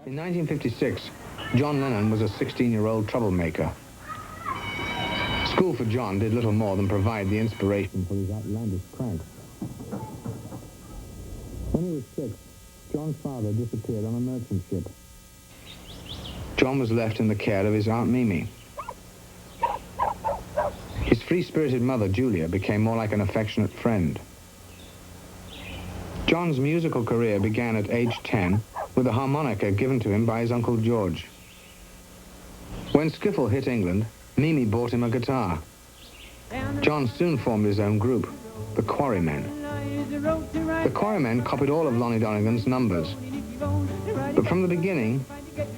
In 1956, John Lennon was a 16-year-old troublemaker. School for John did little more than provide the inspiration for his outlandish pranks. When he was 6, John's father disappeared on a merchant ship. John was left in the care of his Aunt Mimi. His free-spirited mother, Julia, became more like an affectionate friend. John's musical career began at age 10 with a harmonica given to him by his Uncle George. When skiffle hit England, Mimi bought him a guitar. John soon formed his own group, the Quarrymen. The Quarrymen copied all of Lonnie Donegan's numbers. But from the beginning,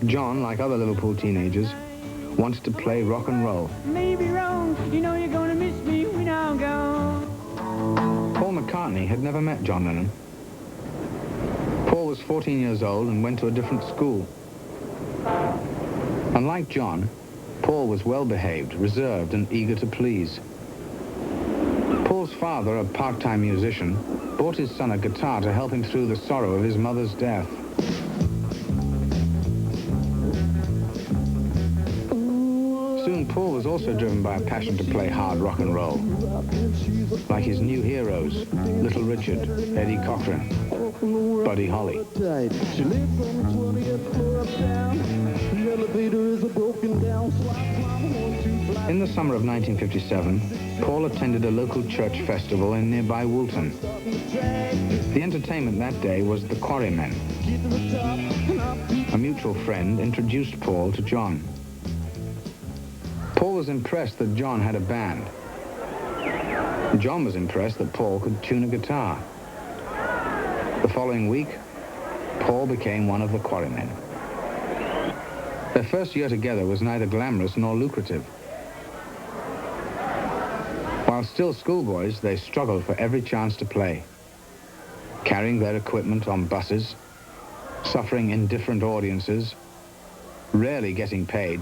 John, like other Liverpool teenagers, wanted to play rock and roll. Maybe wrong, you know you're gonna miss me when I'm gone. Paul McCartney had never met John Lennon. Paul was 14 years old and went to a different school. Unlike John, Paul was well-behaved, reserved, and eager to please. Paul's father, a part-time musician, bought his son a guitar to help him through the sorrow of his mother's death. Soon, Paul was also driven by a passion to play hard rock and roll, like his new heroes, Little Richard, Eddie Cochran, Buddy Holly. In the summer of 1957, Paul attended a local church festival in nearby Woolton. The entertainment that day was the Quarrymen. A mutual friend introduced Paul to John. Paul was impressed that John had a band. John was impressed that Paul could tune a guitar. The following week, Paul became one of the Quarrymen. Their first year together was neither glamorous nor lucrative. While still schoolboys, they struggled for every chance to play, carrying their equipment on buses, suffering indifferent audiences, rarely getting paid,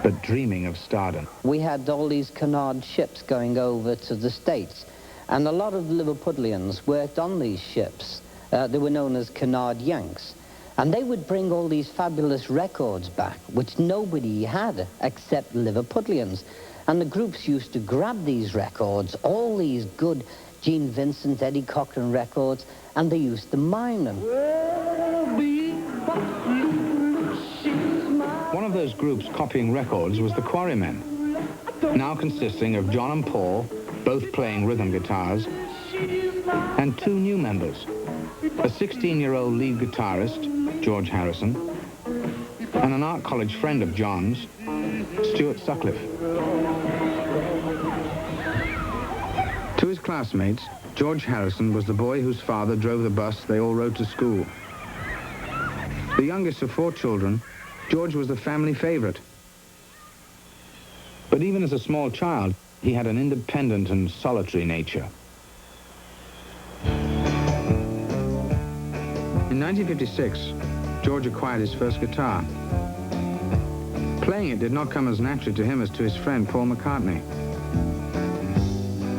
but dreaming of stardom. We had all these canard ships going over to the States, and a lot of Liverpudlians worked on these ships. They were known as canard Yanks. And they would bring all these fabulous records back, which nobody had except Liverpudlians. And the groups used to grab these records, all these good Gene Vincent, Eddie Cochran records, and they used to mine them. One of those groups copying records was the Quarrymen, now consisting of John and Paul, both playing rhythm guitars, and two new members, a 16-year-old lead guitarist, George Harrison, and an art college friend of John's, Stuart Sutcliffe. To his classmates, George Harrison was the boy whose father drove the bus they all rode to school. The youngest of 4 children, George was the family favorite. But even as a small child, he had an independent and solitary nature. In 1956, George acquired his first guitar. Playing it did not come as naturally to him as to his friend Paul McCartney.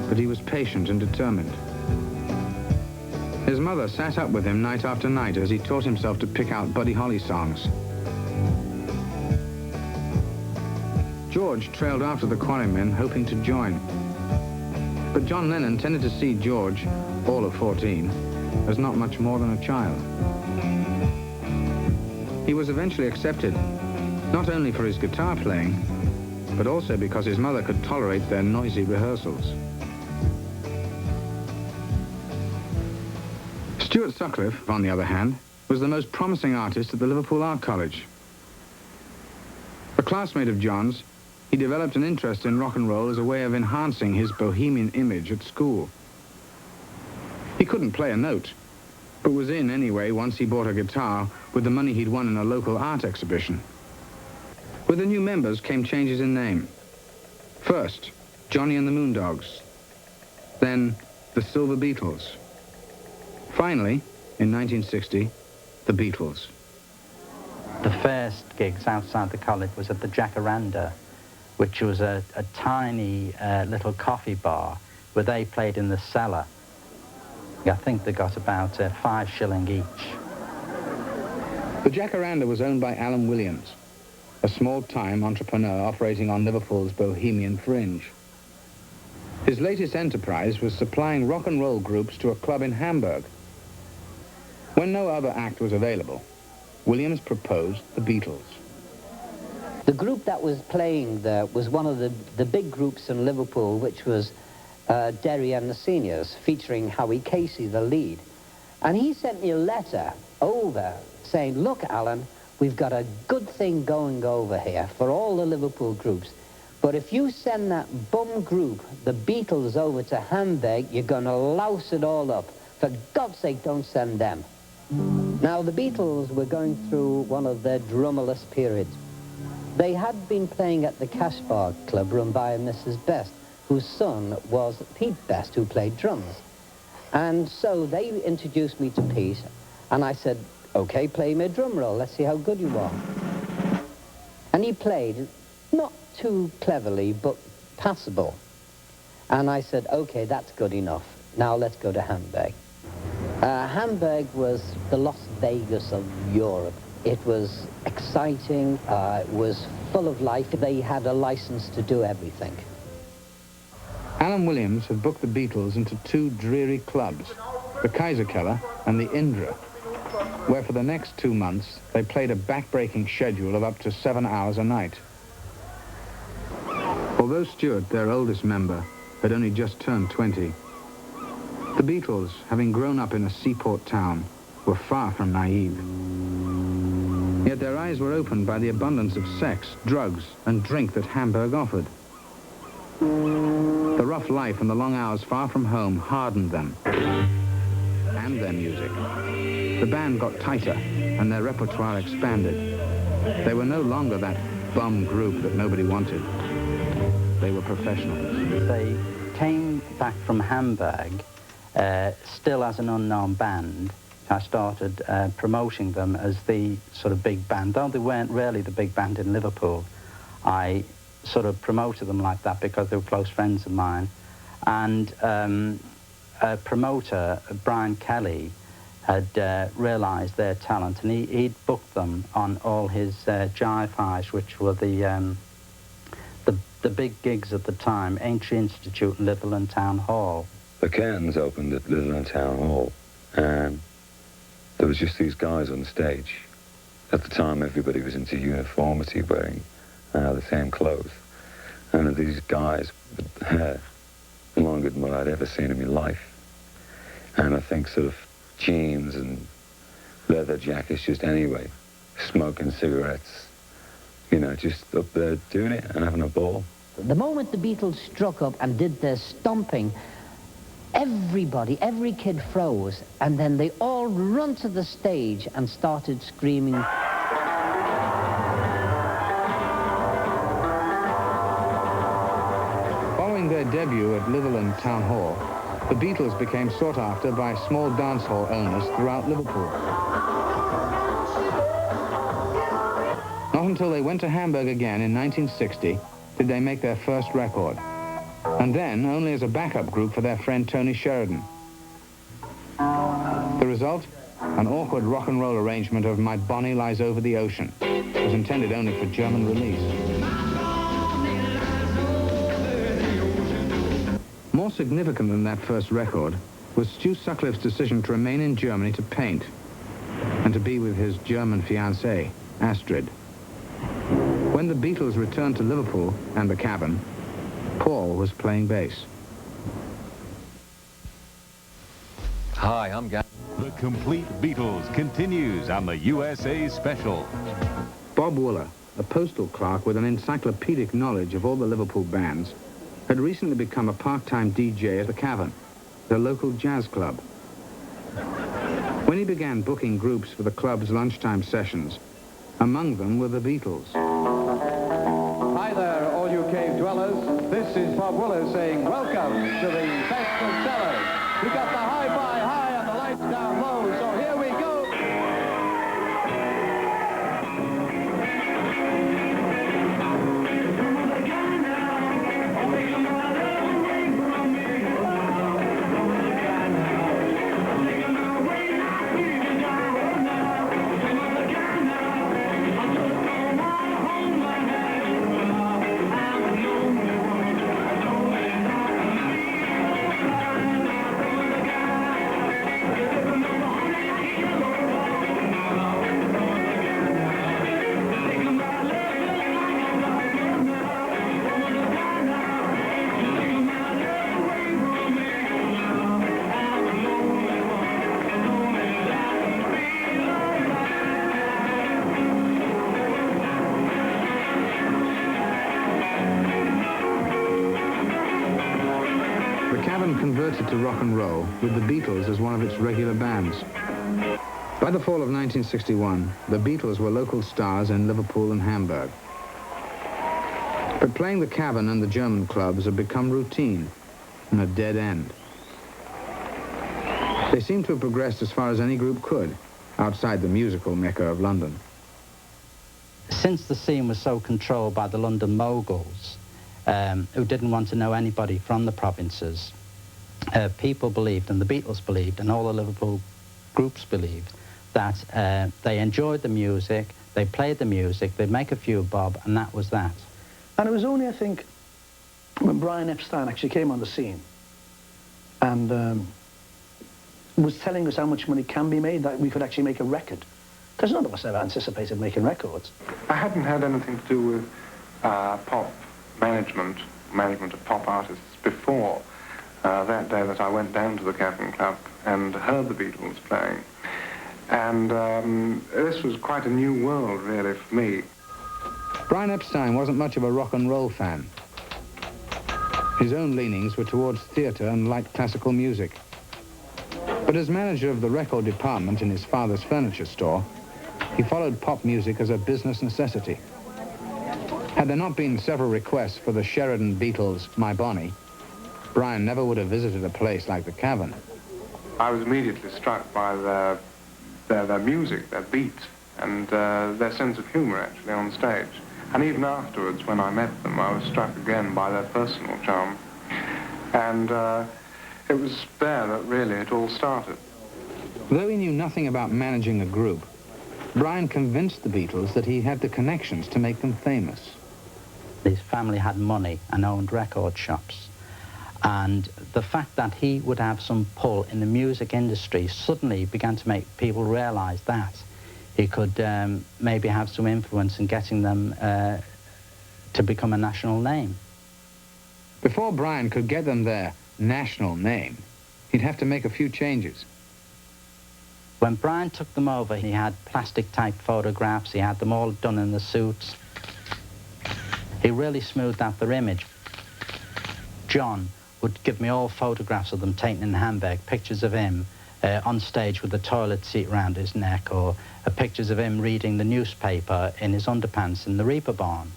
But he was patient and determined. His mother sat up with him night after night as he taught himself to pick out Buddy Holly songs. George trailed after the Quarrymen, hoping to join. But John Lennon tended to see George, all of 14, as not much more than a child. He was eventually accepted, not only for his guitar playing, but also because his mother could tolerate their noisy rehearsals. Stuart Sutcliffe, on the other hand, was the most promising artist at the Liverpool Art College. A classmate of John's, he developed an interest in rock and roll as a way of enhancing his bohemian image at school. He couldn't play a note, but was in anyway once he bought a guitar with the money he'd won in a local art exhibition. With the new members came changes in name. First, Johnny and the Moondogs. Then, the Silver Beatles. Finally, in 1960, the Beatles. The first gigs outside the college was at the Jacaranda, which was a tiny little coffee bar where they played in the cellar. I think they got about 5 shillings each. The Jacaranda was owned by Alan Williams, a small-time entrepreneur operating on Liverpool's bohemian fringe. His latest enterprise was supplying rock and roll groups to a club in Hamburg. When no other act was available, Williams proposed the Beatles. The group that was playing there was one of the big groups in Liverpool, which was Derry and the Seniors, featuring Howie Casey, the lead. And he sent me a letter over saying, look, Alan, we've got a good thing going over here for all the Liverpool groups. But if you send that bum group, the Beatles, over to Hamburg, you're going to louse it all up. For God's sake, don't send them. Now, the Beatles were going through one of their drummerless periods. They had been playing at the Cash Bar Club run by Mrs. Best, whose son was Pete Best, who played drums. And so they introduced me to Pete, and I said, okay, play me a drum roll, let's see how good you are. And he played, not too cleverly, but passable. And I said, okay, that's good enough. Now let's go to Hamburg. Hamburg was the Las Vegas of Europe. It was exciting, it was full of life. They had a license to do everything. Alan Williams had booked the Beatles into two dreary clubs, the Kaiserkeller and the Indra, where for the next 2 months they played a back-breaking schedule of up to 7 hours a night. Although Stewart, their oldest member, had only just turned 20, the Beatles, having grown up in a seaport town, were far from naive. Yet their eyes were opened by the abundance of sex, drugs, and drink that Hamburg offered. The rough life and the long hours far from home hardened them, and their music. The band got tighter, and their repertoire expanded. They were no longer that bum group that nobody wanted. They were professionals. They came back from Hamburg, still as an unknown band. I started promoting them as the sort of big band. Though they weren't really the big band in Liverpool, I sort of promoted them like that because they were close friends of mine. And a promoter, Brian Kelly, had realised their talent, and he'd booked them on all his jive highs, which were the big gigs at the time, Aintree Institute and Litherland Town Hall. The curtains opened at Litherland Town Hall, and there was just these guys on the stage. At the time, everybody was into uniformity, wearing the same clothes. And these guys with hair longer than what I'd ever seen in my life. And I think sort of jeans and leather jackets just anyway, smoking cigarettes, you know, just up there doing it and having a ball. The moment the Beatles struck up and did their stomping, everybody, every kid froze, and then they all run to the stage and started screaming. Following their debut at Litherland Town Hall, the Beatles became sought after by small dance hall owners throughout Liverpool. Not until they went to Hamburg again in 1960 did they make their first record, and then only as a backup group for their friend Tony Sheridan. The result? An awkward rock and roll arrangement of My Bonnie Lies Over the Ocean. It was intended only for German release. More significant than that first record was Stu Sutcliffe's decision to remain in Germany to paint and to be with his German fiancée, Astrid. When the Beatles returned to Liverpool and the Cavern, Paul was playing bass. Hi, I'm Gary. The Complete Beatles continues on the USA Special. Bob Wooler, a postal clerk with an encyclopedic knowledge of all the Liverpool bands, had recently become a part-time DJ at the Cavern, the local jazz club. When he began booking groups for the club's lunchtime sessions, among them were the Beatles. Hi there, all you cave dwellers. This is Bob Wooler saying welcome to the best of sellers. We got the hi-fi high and the lights down low, so here we go. become converted to rock and roll with the Beatles as one of its regular bands. By the fall of 1961, the Beatles were local stars in Liverpool and Hamburg. But playing the Cavern and the German clubs had become routine and a dead end. They seem to have progressed as far as any group could, outside the musical mecca of London. Since the scene was so controlled by the London moguls, who didn't want to know anybody from the provinces, people believed, and the Beatles believed, and all the Liverpool groups believed, that they enjoyed the music, they played the music, they'd make a few bob, and that was that. And it was only, I think, when Brian Epstein actually came on the scene and was telling us how much money can be made, that we could actually make a record. Because none of us ever anticipated making records. I hadn't had anything to do with pop management of pop artists before that day that I went down to the Cavern Club and heard the Beatles playing. And this was quite a new world, really, for me. Brian Epstein wasn't much of a rock and roll fan. His own leanings were towards theatre and light classical music. But as manager of the record department in his father's furniture store, he followed pop music as a business necessity. Had there not been several requests for the Sheridan Beatles' My Bonnie, Brian never would have visited a place like the Cavern. I was immediately struck by their music, their beat, and their sense of humour, actually, on stage. And even afterwards, when I met them, I was struck again by their personal charm. And it was there that really it all started. Though he knew nothing about managing a group, Brian convinced the Beatles that he had the connections to make them famous. His family had money and owned record shops. And the fact that he would have some pull in the music industry suddenly began to make people realise that he could maybe have some influence in getting them to become a national name. Before Brian could get them their national name, he'd have to make a few changes. When Brian took them over, he had plastic-type photographs, he had them all done in the suits. He really smoothed out their image. John would give me all photographs of them taken in Hamburg, pictures of him on stage with the toilet seat round his neck, or pictures of him reading the newspaper in his underpants in the Reaper barn.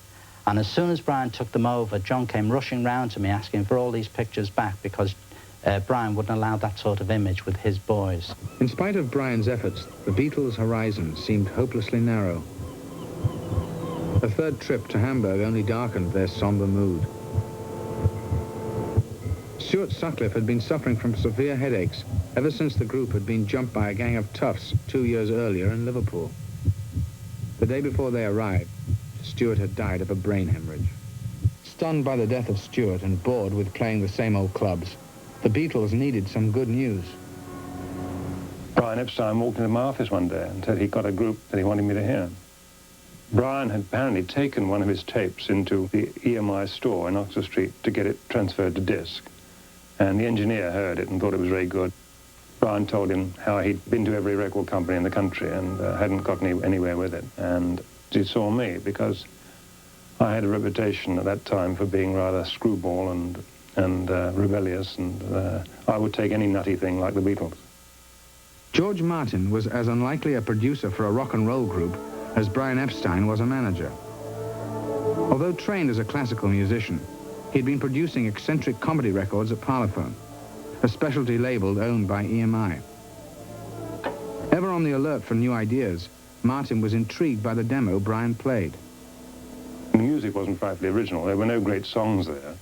And as soon as Brian took them over, John came rushing round to me asking for all these pictures back because Brian wouldn't allow that sort of image with his boys. In spite of Brian's efforts, the Beatles' horizon seemed hopelessly narrow. A third trip to Hamburg only darkened their somber mood. Stuart Sutcliffe had been suffering from severe headaches ever since the group had been jumped by a gang of toughs 2 years earlier in Liverpool. The day before they arrived, Stuart had died of a brain hemorrhage. Stunned by the death of Stuart and bored with playing the same old clubs, the Beatles needed some good news. Brian Epstein walked into my office one day and said he'd got a group that he wanted me to hear. Brian had apparently taken one of his tapes into the EMI store in Oxford Street to get it transferred to disc. And the engineer heard it and thought it was very good. Brian told him how he'd been to every record company in the country and hadn't got anywhere with it. And he saw me because I had a reputation at that time for being rather screwball and rebellious, and I would take any nutty thing like the Beatles. George Martin was as unlikely a producer for a rock and roll group as Brian Epstein was a manager. Although trained as a classical musician, he'd been producing eccentric comedy records at Parlophone, a specialty label owned by EMI. Ever on the alert for new ideas, Martin was intrigued by the demo Brian played. The music wasn't frightfully original. There were no great songs there.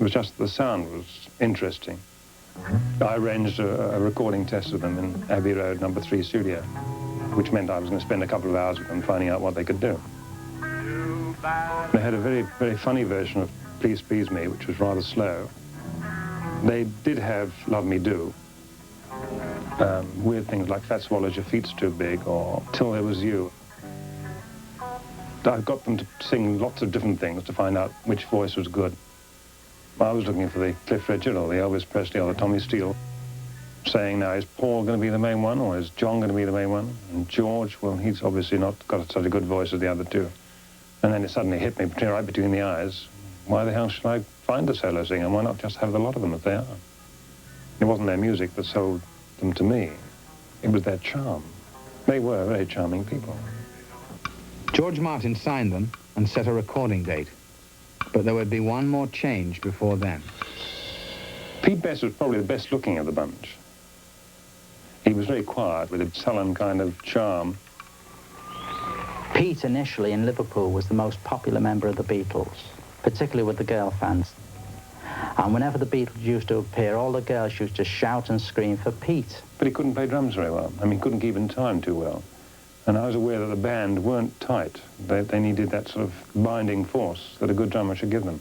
It was just the sound was interesting. I arranged a recording test with them in Abbey Road, No. 3 studio, which meant I was going to spend a couple of hours with them finding out what they could do. They had a very, very funny version of Please Please Me, which was rather slow. They did have Love Me Do. Weird things like Fat Swallows, Your Feet's Too Big, or Till There Was You. I got them to sing lots of different things to find out which voice was good. I was looking for the Cliff Richard or the Elvis Presley or the Tommy Steele, saying, now, is Paul going to be the main one, or is John going to be the main one? And George, well, he's obviously not got such a good voice as the other two. And then it suddenly hit me right between the eyes. Why the hell should I find a solo singer? Why not just have the lot of them as they are? It wasn't their music that sold them to me. It was their charm. They were very charming people. George Martin signed them and set a recording date. But there would be one more change before then. Pete Best was probably the best looking of the bunch. He was very quiet with a sullen kind of charm. Pete initially in Liverpool was the most popular member of the Beatles, particularly with the girl fans. And whenever the Beatles used to appear, all the girls used to shout and scream for Pete. But he couldn't play drums very well. I mean, he couldn't keep in time too well. And I was aware that the band weren't tight. They needed that sort of binding force that a good drummer should give them.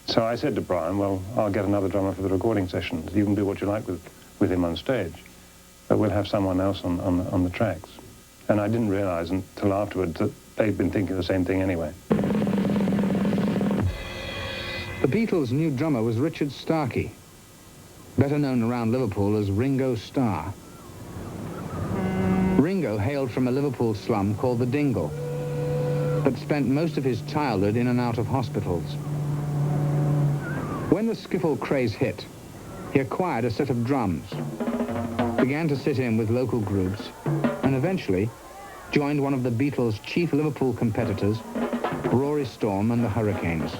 So I said to Brian, well, I'll get another drummer for the recording sessions. You can do what you like with him on stage, but we'll have someone else on the tracks. And I didn't realize until afterwards that they'd been thinking the same thing anyway. The Beatles' new drummer was Richard Starkey, better known around Liverpool as Ringo Starr. Ringo hailed from a Liverpool slum called the Dingle, but spent most of his childhood in and out of hospitals. When the skiffle craze hit, he acquired a set of drums, began to sit in with local groups, and eventually joined one of the Beatles' chief Liverpool competitors, Rory Storm and the Hurricanes.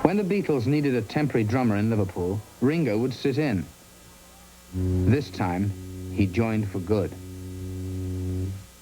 When the Beatles needed a temporary drummer in Liverpool, Ringo would sit in. This time, he joined for good.